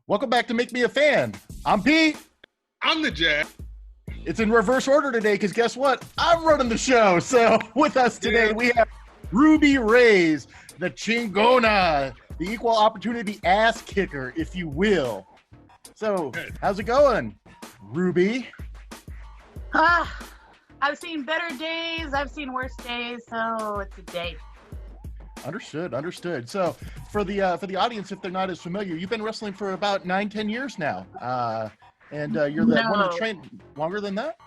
Welcome back to Make Me a Fan. I'm Pete. I'm the Jack. It's in reverse order today because guess what? I'm running the show. So with us today, we have Ruby Raze, the Chnigona, the equal opportunity ass kicker, if you will. So how's it going, Ruby? I've seen better days. I've seen worse days. So it's a day. Understood. So for the audience, if they're not as familiar, you've been wrestling for about 9-10 years now. And you're one of the trained longer than that?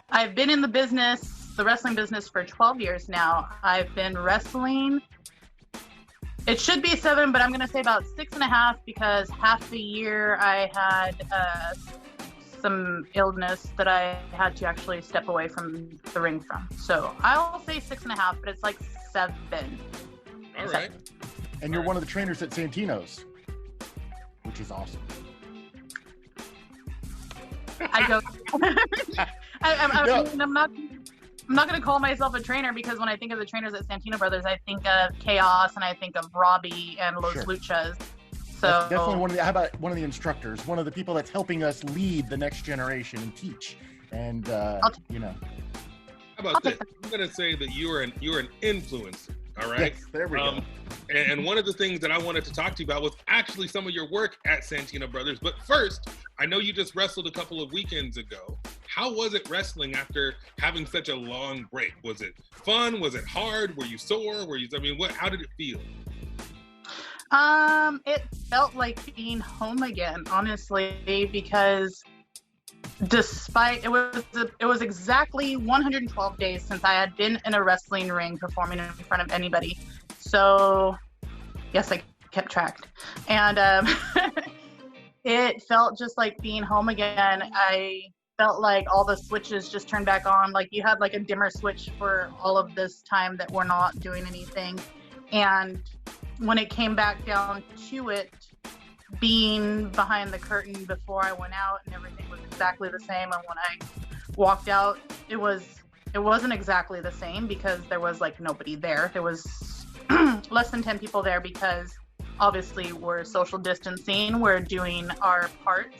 I've been in the business, the wrestling business, for 12 years now. I've been wrestling. It should be 7, but I'm going to say about 6.5 because half the year I had some illness that I had to actually step away from the ring from. So I'll say 6.5, but it's like 7. All right. And you're one of the trainers at Santino's, which is awesome. I go. I'm not going to call myself a trainer because when I think of the trainers at Santino Brothers, I think of Chaos and I think of Robbie and Los Luchas. So that's definitely one of the. How about one of the instructors, one of the people that's helping us lead the next generation and teach, and you know. How about this? I'm gonna say that you're an influencer. All right. Yes, there we go. And one of the things that I wanted to talk to you about was actually some of your work at Santino Brothers. But first, I know you just wrestled a couple of weekends ago. How was it wrestling after having such a long break? Was it fun? Was it hard? Were you sore? How did it feel? It felt like being home again, honestly, because despite it was exactly 112 days since I had been in a wrestling ring performing in front of anybody. So yes, I kept track. And it felt just like being home again. I felt like all the switches just turned back on. Like you had like a dimmer switch for all of this time that we're not doing anything. And when it came back down to it, being behind the curtain before I went out and everything was exactly the same, and when I walked out, it wasn't exactly the same because there was like nobody there. There was less than 10 people there because obviously we're social distancing, we're doing our parts.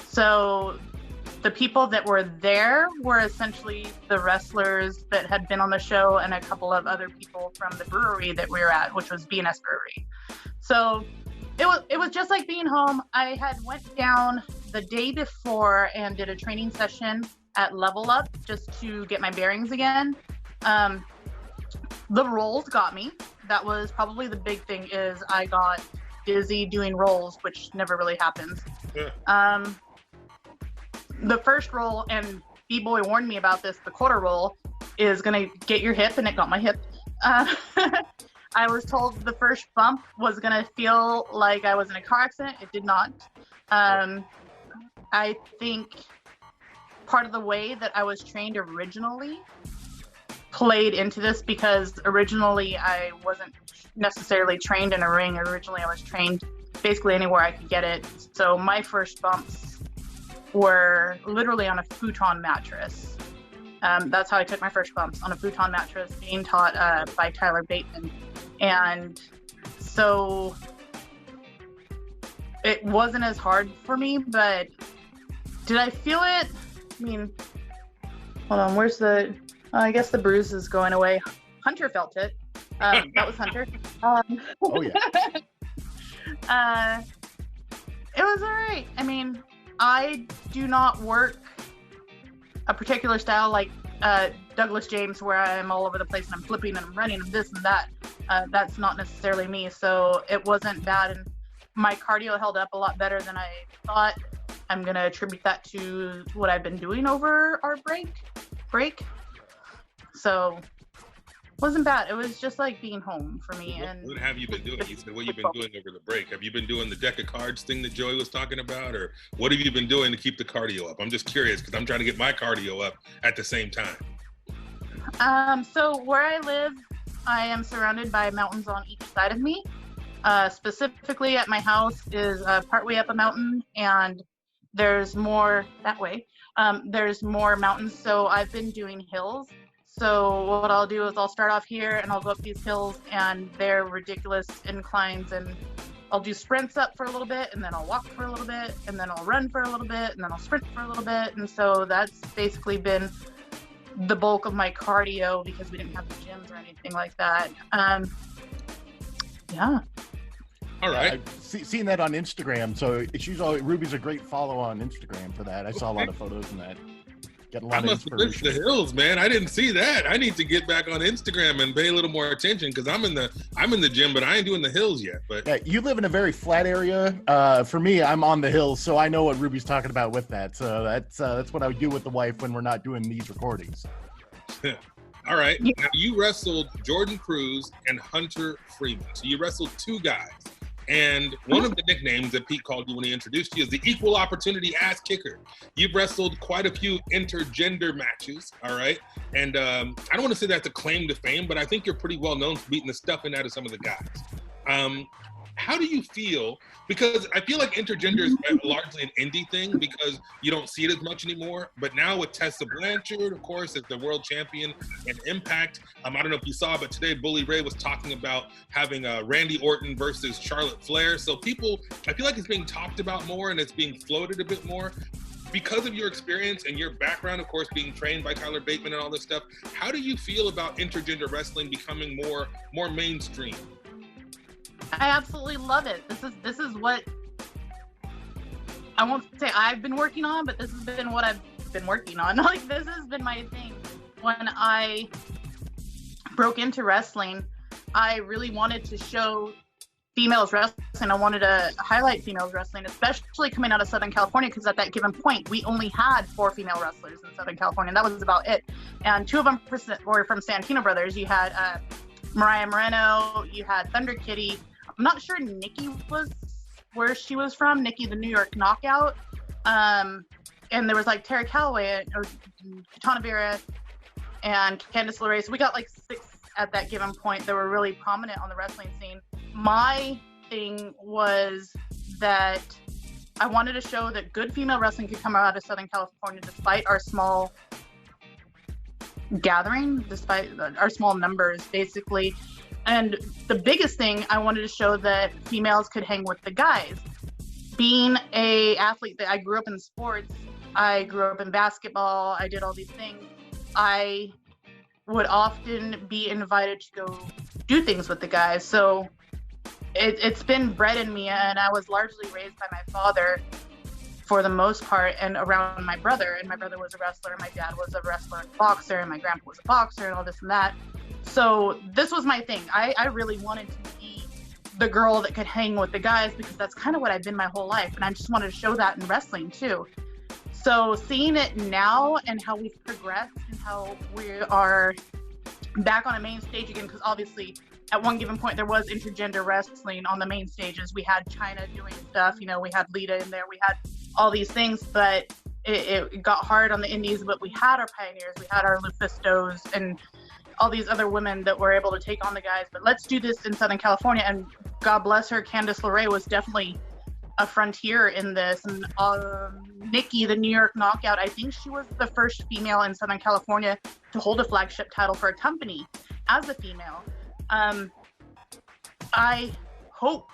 So the people that were there were essentially the wrestlers that had been on the show and a couple of other people from the brewery that we were at, which was B&S Brewery. So it was just like being home. I had went down the day before and did a training session at Level Up just to get my bearings again. The rolls got me. That was probably the big thing, is I got dizzy doing rolls, which never really happens. Yeah. The first roll, and B-Boy warned me about this, the quarter roll is going to get your hip, and it got my hip. I was told the first bump was going to feel like I was in a car accident. It did not. I think part of the way that I was trained originally played into this because originally I wasn't necessarily trained in a ring. Originally I was trained basically anywhere I could get it. So my first bumps were literally on a futon mattress. That's how I took my first bumps, on a futon mattress, being taught by Tyler Bateman. And so it wasn't as hard for me, but did I feel it? I mean, hold on, I guess the bruise is going away. Hunter felt it. That was Hunter. Oh yeah. It was all right. I mean, I do not work a particular style like Douglas James, where I'm all over the place and I'm flipping and I'm running and this and that. That's not necessarily me, so it wasn't bad, and my cardio held up a lot better than I thought. I'm gonna attribute that to what I've been doing over our break. So wasn't bad. It was just like being home for me. And what have you been doing? You said what you've been doing over the break. Have you been doing the deck of cards thing that Joey was talking about, or what have you been doing to keep the cardio up? I'm just curious because I'm trying to get my cardio up at the same time. So where I live, I am surrounded by mountains on each side of me. Specifically at my house is partway up a mountain, and there's more that way. There's more mountains, so I've been doing hills. So what I'll do is I'll start off here and I'll go up these hills, and they're ridiculous inclines, and I'll do sprints up for a little bit, and then I'll walk for a little bit, and then I'll run for a little bit, and then I'll sprint for a little bit. And so that's basically been the bulk of my cardio because we didn't have the gyms or anything like that. Yeah. All right. I've seen that on Instagram. So she's always, Ruby's a great follow on Instagram for that. I saw a lot of photos in that. Getting a lot of inspiration. The hills, man. I didn't see that. I need to get back on Instagram and pay a little more attention because I'm in the gym, but I ain't doing the hills yet. But yeah, you live in a very flat area. For me, I'm on the hills, so I know what Ruby's talking about with that. So that's what I would do with the wife when we're not doing these recordings. All right. Now, you wrestled Jordan Cruz and Hunter Freeman. So you wrestled two guys. And one of the nicknames that Pete called you when he introduced you is the equal opportunity ass kicker. You've wrestled quite a few intergender matches, all right? And I don't want to say that's a claim to fame, but I think you're pretty well known for beating the stuffing out of some of the guys. How do you feel? Because I feel like intergender is largely an indie thing because you don't see it as much anymore. But now with Tessa Blanchard, of course, as the world champion and Impact, I don't know if you saw, but today Bully Ray was talking about having Randy Orton versus Charlotte Flair. So I feel like it's being talked about more and it's being floated a bit more. Because of your experience and your background, of course, being trained by Tyler Bateman and all this stuff, how do you feel about intergender wrestling becoming more mainstream? I absolutely love it. This is what I won't say I've been working on, but this has been what I've been working on. Like, this has been my thing. When I broke into wrestling, I really wanted to show females wrestling. I wanted to highlight females wrestling, especially coming out of Southern California, because at that given point, we only had 4 female wrestlers in Southern California. And that was about it. And 2 of them were from Santino Brothers. You had Mariah Moreno, you had Thunder Kitty. I'm not sure Nikki was where she was from, Nikki the New York Knockout. And there was like Tara Calloway or Katana Vera and Candice LeRae. So we got like 6 at that given point that were really prominent on the wrestling scene. My thing was that I wanted to show that good female wrestling could come out of Southern California despite our small gathering, despite our small numbers, basically. And the biggest thing, I wanted to show that females could hang with the guys. Being an athlete, that I grew up in sports, I grew up in basketball, I did all these things. I would often be invited to go do things with the guys. So it's been bred in me, and I was largely raised by my father for the most part, and around my brother. And my brother was a wrestler, my dad was a wrestler and boxer, and my grandpa was a boxer and all this and that. So this was my thing. I really wanted to be the girl that could hang with the guys because that's kind of what I've been my whole life. And I just wanted to show that in wrestling too. So seeing it now and how we've progressed and how we are back on a main stage again, because obviously at one given point there was intergender wrestling on the main stages. We had China doing stuff, we had Lita in there, we had all these things, but it got hard on the indies. But we had our pioneers, we had our Lufistos and all these other women that were able to take on the guys. But let's do this in Southern California. And God bless her, Candice LeRae was definitely a frontier in this. And Nikki, the New York Knockout, I think she was the first female in Southern California to hold a flagship title for a company as a female. I hope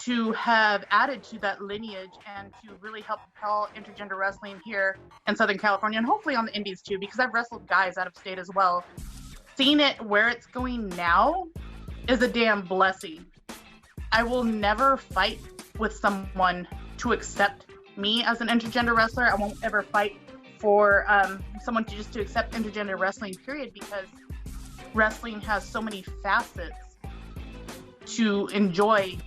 to have added to that lineage and to really help propel intergender wrestling here in Southern California, and hopefully on the indies too, because I've wrestled guys out of state as well. Seeing it where it's going now is a damn blessing. I will never fight with someone to accept me as an intergender wrestler. I won't ever fight for someone to accept intergender wrestling, period, because wrestling has so many facets to enjoy.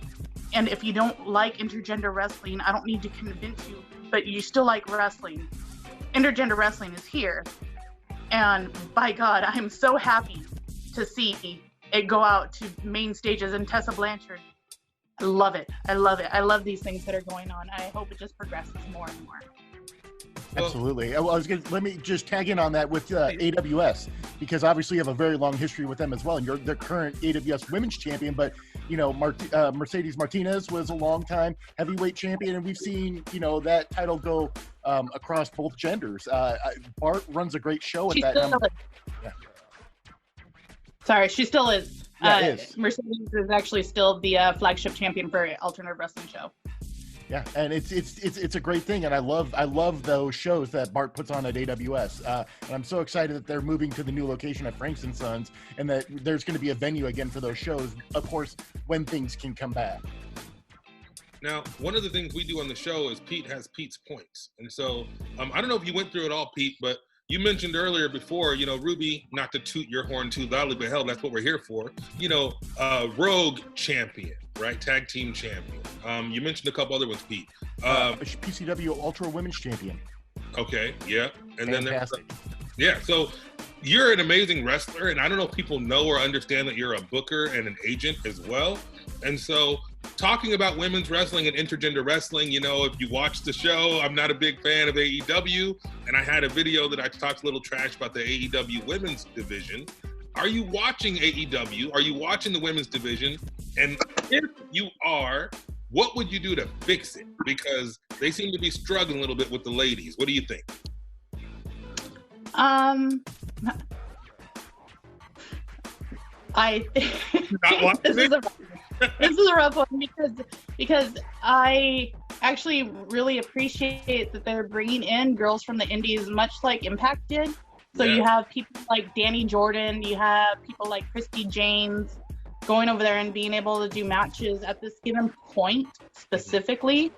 And if you don't like intergender wrestling, I don't need to convince you, but you still like wrestling. Intergender wrestling is here. And by God, I'm so happy to see it go out to main stages. And Tessa Blanchard, I love it. I love it. I love these things that are going on. I hope it just progresses more and more. Absolutely. Let me just tag in on that with AWS, because obviously you have a very long history with them as well, and you're the current AWS women's champion. But Mercedes Martinez was a long time heavyweight champion, and we've seen that title go across both genders. Bart runs a great show at that. Yeah. Sorry, she still is. Yeah, it is. Mercedes is actually still the flagship champion for Alternative Wrestling Show. Yeah, and it's a great thing, and I love those shows that Bart puts on at AWS, and I'm so excited that they're moving to the new location at Franks and Sons, and that there's going to be a venue again for those shows, of course, when things can come back. Now, one of the things we do on the show is Pete has Pete's points, and so I don't know if you went through it all, Pete, but you mentioned earlier before, you know, Ruby, not to toot your horn too loudly, but hell, that's what we're here for. You know, Rogue champion, right? Tag team champion. You mentioned a couple other ones, Pete. PCW Ultra Women's Champion. Okay, yeah. And Fantastic. then yeah, so you're an amazing wrestler, and I don't know if people know or understand that you're a booker and an agent as well. And so talking about women's wrestling and intergender wrestling, you know, if you watch the show, I'm not a big fan of AEW, and I had a video that I talked a little trash about the AEW women's division. Are you watching AEW? Are you watching the women's division? And if you are, what would you do to fix it? Because they seem to be struggling a little bit with the ladies. What do you think? This is a rough one because I actually really appreciate that they're bringing in girls from the indies, much like Impact did. So you have people like Danny Jordan, you have people like Christy James going over there and being able to do matches at this given point specifically.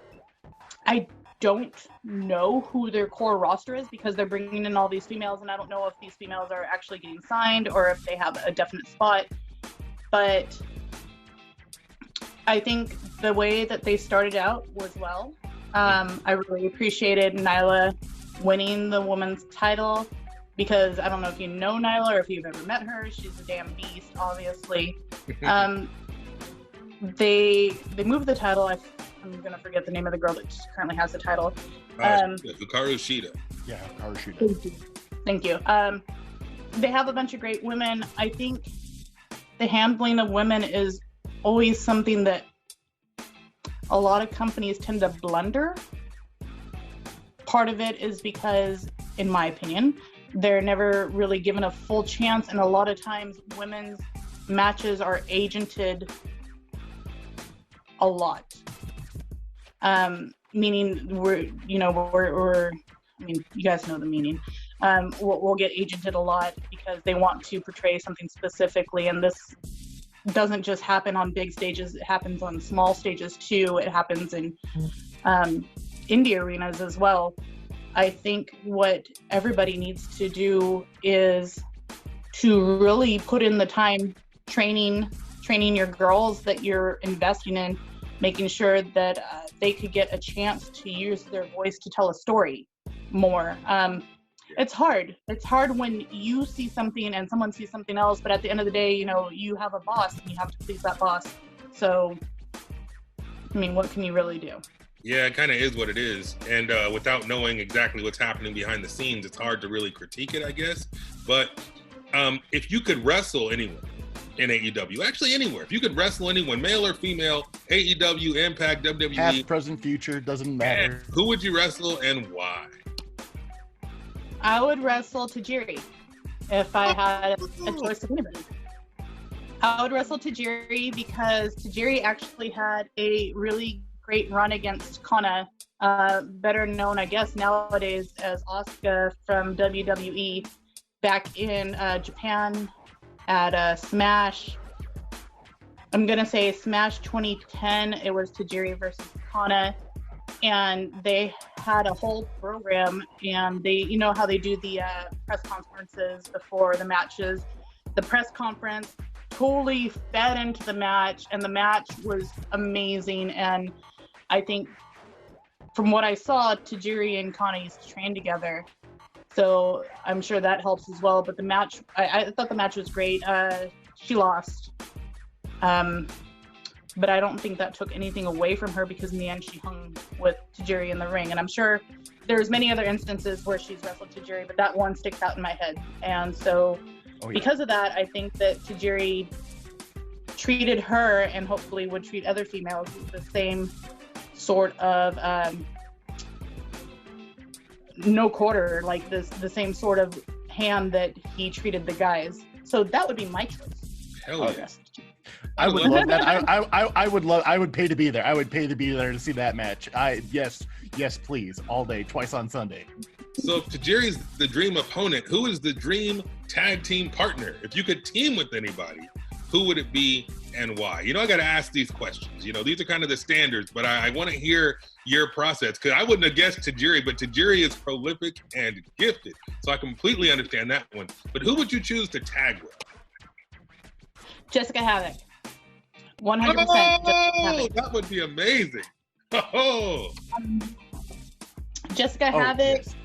I don't know who their core roster is because they're bringing in all these females, and I don't know if these females are actually getting signed or if they have a definite spot. But I think the way that they started out was well. I really appreciated Nyla winning the women's title because I don't know if you know Nyla or if you've ever met her. She's a damn beast, obviously. They moved the title. I'm going to forget the name of the girl that currently has the title. Hikaru Shida. Yeah, Hikaru Shida. Thank you. They have a bunch of great women. I think the handling of women is always something that a lot of companies tend to blunder. Part of it is because, in my opinion, they're never really given a full chance, and a lot of times women's matches are agented a lot. Meaning we're I mean, you guys know the meaning. We'll get agented a lot because they want to portray something specifically, and this doesn't just happen on big stages, it happens on small stages too. It happens in indie arenas as well. I think what everybody needs to do is to really put in the time training your girls that you're investing in, making sure that they could get a chance to use their voice to tell a story more. It's hard. It's hard when you see something and someone sees something else, but at the end of the day, you know, you have a boss and you have to please that boss. So, I mean, what can you really do? Yeah, it kind of is what it is. And without knowing exactly what's happening behind the scenes, it's hard to really critique it, I guess. But if you could wrestle anyone in AEW, actually anywhere, if you could wrestle anyone, male or female, AEW, Impact, WWE. Past, present, future, doesn't matter. Who would you wrestle and why? I would wrestle Tajiri if I had a choice of anybody. I would wrestle Tajiri because Tajiri actually had a really great run against Kana, better known, I guess, nowadays as Asuka from WWE, back in Japan at Smash. I'm going to say Smash 2010. It was Tajiri versus Kana. And they had a whole program, and they, you know how they do the press conferences before the matches. The press conference totally fed into the match, and the match was amazing. And I think from what I saw, Tajiri and Kana used to train together, so I'm sure that helps as well. But the match, I thought the match was great. She lost. But I don't think that took anything away from her because in the end she hung with Tajiri in the ring. And I'm sure there's many other instances where she's wrestled Tajiri, but that one sticks out in my head. And so because of that, I think that Tajiri treated her and hopefully would treat other females with the same sort of no quarter, like the same sort of hand that he treated the guys. So that would be my choice. Hell Oh, yeah. yes. I would love that. I would pay to be there. I would pay to be there to see that match. Yes, please, all day, twice on Sunday. So if Tajiri's the dream opponent, who is the dream tag team partner? If you could team with anybody, who would it be and why? You know, I got to ask these questions. You know, these are kind of the standards, but I want to hear your process, because I wouldn't have guessed Tajiri, but Tajiri is prolific and gifted. So I completely understand that one. But who would you choose to tag with? Jessica Havoc. 100%. Oh, that would be amazing. Oh, Jessica Havoc. Yes.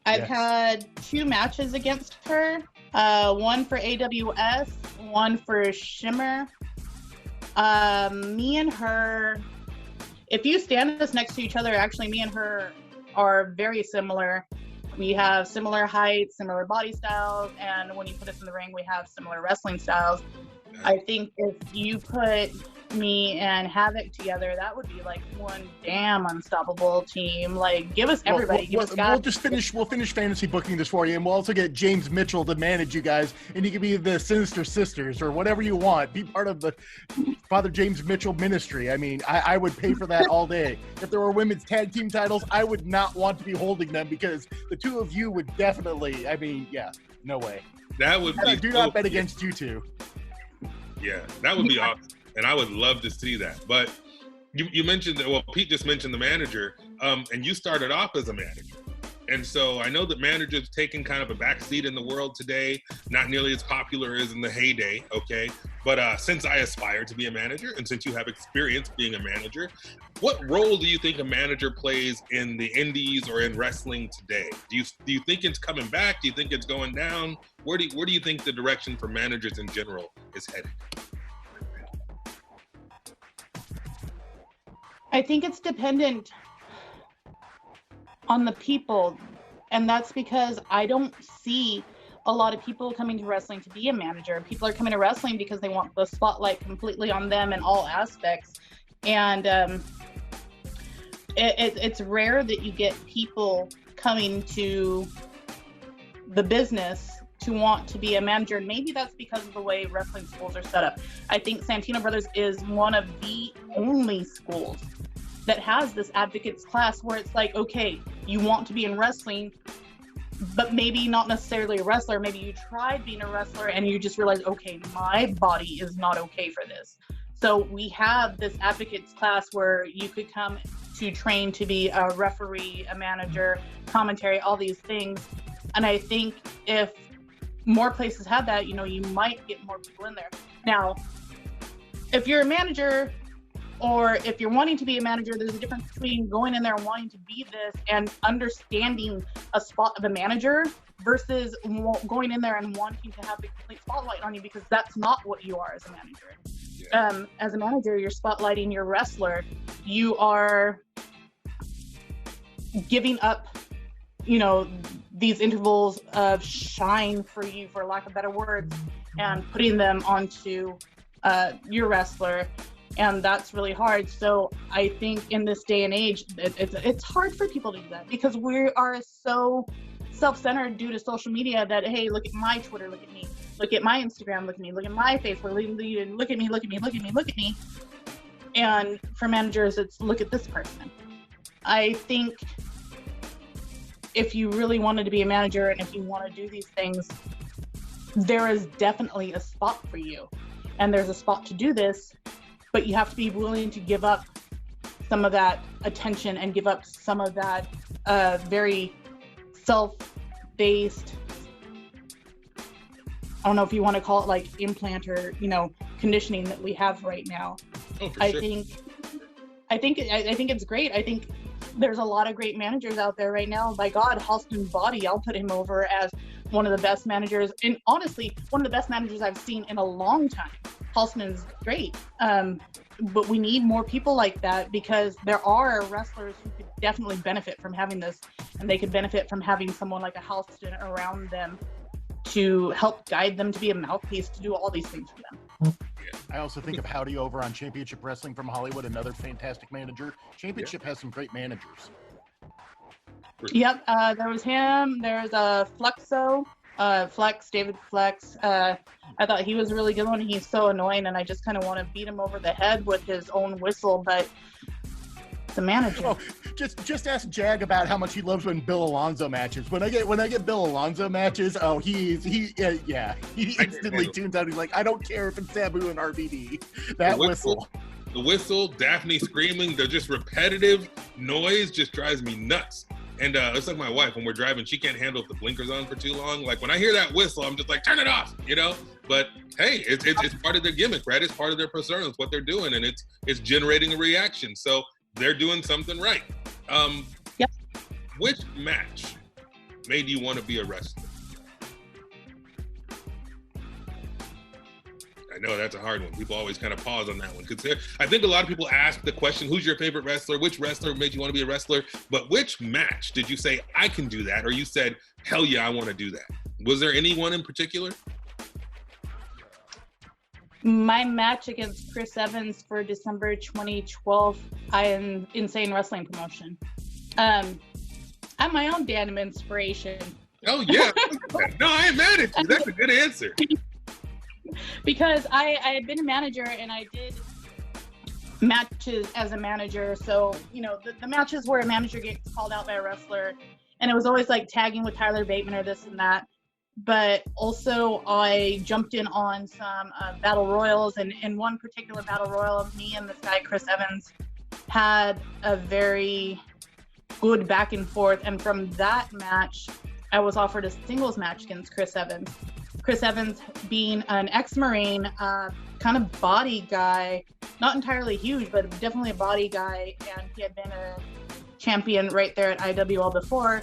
I've Yes. had 2 matches against her. One for AWS, one for Shimmer. Me and her, if you stand us next to each other, actually me and her are very similar. We have similar height, similar body styles, and when you put us in the ring, we have similar wrestling styles. I think if you put me and Havoc together, that would be like one damn unstoppable team. Like, give us everybody. We'll finish fantasy booking this for you, and we'll also get James Mitchell to manage you guys, and you can be the Sinister Sisters or whatever you want. Be part of the Father James Mitchell ministry. I mean, I would pay for that all day. If there were women's tag team titles, I would not want to be holding them, because the two of you would definitely. I mean, yeah, no way. that would be. Do not bet against you two. Yeah, that would be awesome, and I would love to see that. But you mentioned that. Well, Pete just mentioned the manager, and you started off as a manager, and so I know that managers taking kind of a backseat in the world today, not nearly as popular as in the heyday. Okay, but since I aspire to be a manager, and since you have experience being a manager, what role do you think a manager plays in the indies or in wrestling today? Do you think it's coming back? Do you think it's going down? Where do you think the direction for managers in general is headed? I think it's dependent on the people, and that's because I don't see a lot of people coming to wrestling to be a manager. People are coming to wrestling because they want the spotlight completely on them in all aspects, and it's rare that you get people coming to the business to want to be a manager. And maybe that's because of the way wrestling schools are set up. I think Santino Brothers is one of the only schools that has this advocates class where it's like, okay, you want to be in wrestling, but maybe not necessarily a wrestler. Maybe you tried being a wrestler and you just realized, okay, my body is not okay for this. So we have this advocates class where you could come to train to be a referee, a manager, commentary, all these things. And I think if more places had that, you know, you might get more people in there. Now, if you're a manager, or if you're wanting to be a manager, there's a difference between going in there and wanting to be this and understanding a spot of a manager versus going in there and wanting to have the complete spotlight on you, because that's not what you are as a manager. Yeah. As a manager, you're spotlighting your wrestler. You are giving up, you know, these intervals of shine for you, for lack of better words, and putting them onto your wrestler. And that's really hard. So I think in this day and age, it's hard for people to do that, because we are so self-centered due to social media that, hey, look at my Twitter, look at me, look at my Instagram, look at me, look at my Facebook, look at me, look at me, look at me, look at me. And for managers, it's look at this person. I think if you really wanted to be a manager and if you want to do these things, there is definitely a spot for you. And there's a spot to do this, but you have to be willing to give up some of that attention and give up some of that very self-based, I don't know if you want to call it like implant or, you know, conditioning that we have right now. Oh, for I sure. think it's great. I think there's a lot of great managers out there right now. By God, Halston Body, I'll put him over as one of the best managers, and honestly, one of the best managers I've seen in a long time. Halston's great, but we need more people like that, because there are wrestlers who could definitely benefit from having this, and they could benefit from having someone like a Halston around them to help guide them, to be a mouthpiece, to do all these things for them. I also think of Howdy over on Championship Wrestling from Hollywood, another fantastic manager. Championship has some great managers. Yep, there was him. There's Flexo, Flex, David Flex. I thought he was a really good one. He's so annoying, and I just kind of want to beat him over the head with his own whistle, but the manager. Oh, just ask Jag about how much he loves when Bill Alonzo matches. When I get Bill Alonzo matches, oh, he instantly tunes out. He's like, I don't care if it's Sabu and RVD. That whistle. The whistle, Daphne screaming, the just repetitive noise just drives me nuts. And it's like my wife, when we're driving, she can't handle the blinkers on for too long. Like when I hear that whistle, I'm just like, turn it off, you know? But hey, it's part of their gimmick, right? It's part of their persona. It's what they're doing, and it's generating a reaction. So they're doing something right. Yep. Which match made you want to be a wrestler? I know that's a hard one. People always kind of pause on that one because I think a lot of people ask the question, who's your favorite wrestler? Which wrestler made you want to be a wrestler? But which match did you say, I can do that? Or you said, hell yeah, I want to do that? Was there anyone in particular? My match against Chris Evans for December 2012, I am Insane Wrestling Promotion. I'm my own damn inspiration. Oh, yeah. No, I ain't mad at you. That's a good answer. Because I had been a manager and I did matches as a manager. So, you know, the matches where a manager gets called out by a wrestler, and it was always like tagging with Tyler Bateman or this and that. But also I jumped in on some battle royals, and in one particular battle royal, me and this guy, Chris Evans, had a very good back and forth. And from that match, I was offered a singles match against Chris Evans. Chris Evans being an ex-Marine, kind of body guy, not entirely huge, but definitely a body guy. And he had been a champion right there at IWL before.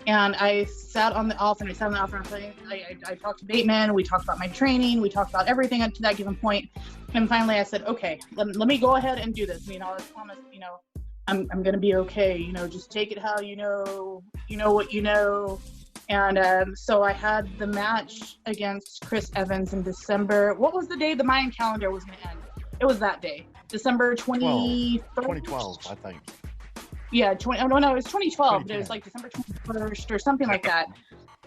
And I sat on the off, and I talked to Bateman. We talked about my training. We talked about everything up to that given point. And finally I said, okay, let me go ahead and do this. You know, I promised, you know, I'm going to be okay. You know, just take it how you know what you know. And so I had the match against Chris Evans in December. What was the day the Mayan calendar was going to end? It was that day, December 2012, I think. Yeah, it was 2012, but it was like December 21st or something like that.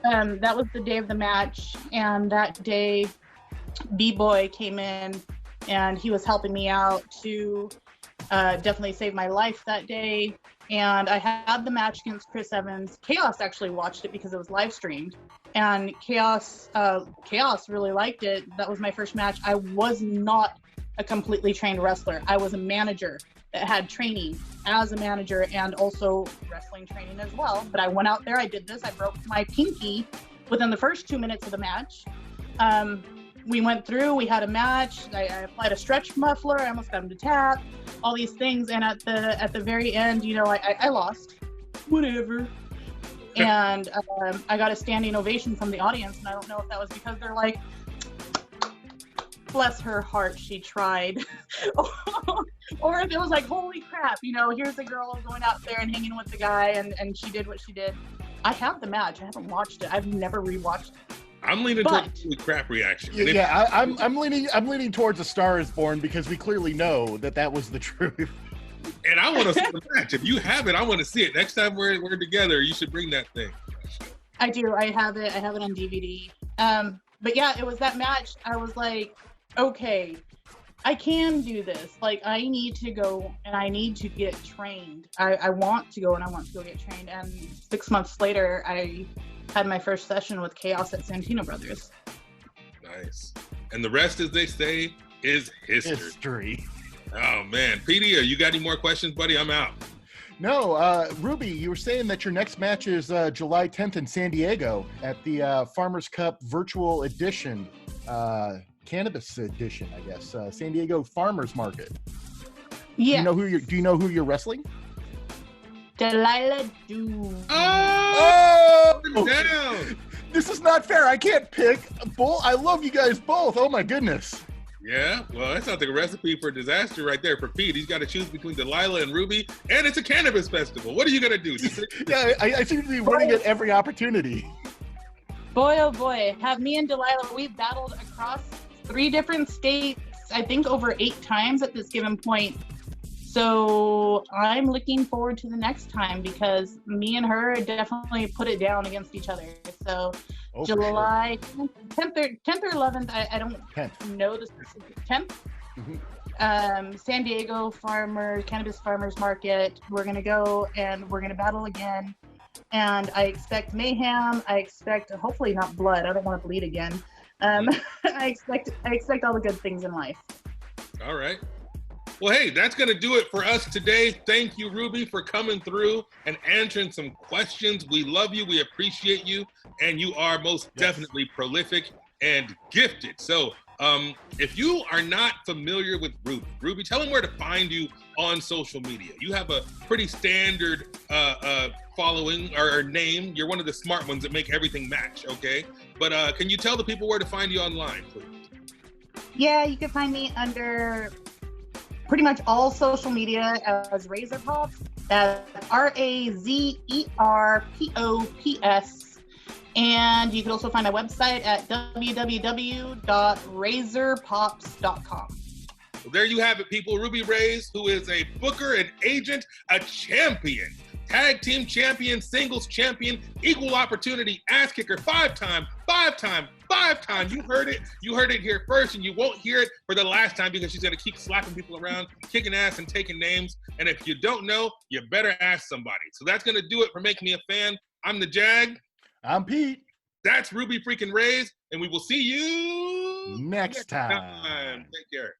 That was the day of the match, and that day, B-Boy came in, and he was helping me out to definitely save my life that day. And I had the match against Chris Evans. Chaos actually watched it because it was live streamed, and Chaos really liked it. That was my first match. I was not a completely trained wrestler. I was a manager that had training as a manager and also wrestling training as well. But I went out there, I did this, I broke my pinky within the first 2 minutes of the match. We went through, we had a match, I applied a stretch muffler, I almost got him to tap, all these things, and at the very end, you know, I lost. Whatever. And I got a standing ovation from the audience, and I don't know if that was because they're like, bless her heart, she tried. Or if it was like, holy crap, you know, here's a girl going out there and hanging with the guy, and she did what she did. I have the match. I haven't watched it. I've never rewatched it. I'm leaning towards the crap reaction. Yeah, I'm leaning towards A Star Is Born, because we clearly know that was the truth. And I want to see the match. If you have it, I want to see it. Next time we're together, you should bring that thing. I do. I have it on DVD. But yeah, it was that match. I was like, okay, I can do this. Like, I need to go and I need to get trained. I want to go and I want to go get trained. And 6 months later, I had my first session with Chaos at Santino Brothers. Nice. And the rest, as they say, is history. Oh, man. Petey, you got any more questions, buddy? I'm out. No, Ruby, you were saying that your next match is July 10th in San Diego at the Farmers Cup Virtual Edition, Cannabis Edition, I guess, San Diego Farmers Market. Yeah. Do you know who you're wrestling? Delilah Doom. Oh! Down. This is not fair. I can't pick. I love you guys both. Oh my goodness. Yeah, well, that sounds like a recipe for disaster right there for Pete. He's got to choose between Delilah and Ruby, and it's a cannabis festival. What are you going to do? Yeah, I seem to be winning at every opportunity. Boy, oh boy, have me and Delilah, we've battled across 3 different states, I think over 8 times at this given point. So I'm looking forward to the next time, because me and her definitely put it down against each other. So Oh, July 10th or 11th. I don't 10th. know the specific 10th. San Diego Cannabis Farmers Market. We're gonna go and we're gonna battle again. And I expect mayhem. I expect hopefully not blood. I don't want to bleed again. I expect all the good things in life. All right. Well, hey, that's going to do it for us today. Thank you, Ruby, for coming through and answering some questions. We love you. We appreciate you. And you are most definitely prolific and gifted. So if you are not familiar with Ruby, tell them where to find you on social media. You have a pretty standard following or name. You're one of the smart ones that make everything match, okay? But can you tell the people where to find you online, please? Yeah, you can find me under pretty much all social media as Razor Pops. That's RAZERPOPS. And you can also find my website at www.razorpops.com. Well, there you have it, people. Ruby Raze, who is a booker, an agent, a champion, tag team champion, singles champion, equal opportunity ass kicker, five-time. You heard it. You heard it here first, and you won't hear it for the last time because she's going to keep slapping people around, kicking ass, and taking names. And if you don't know, you better ask somebody. So that's going to do it for Make Me a Fan. I'm the Jag. I'm Pete. That's Ruby freaking Raze, and we will see you Next time. Take care.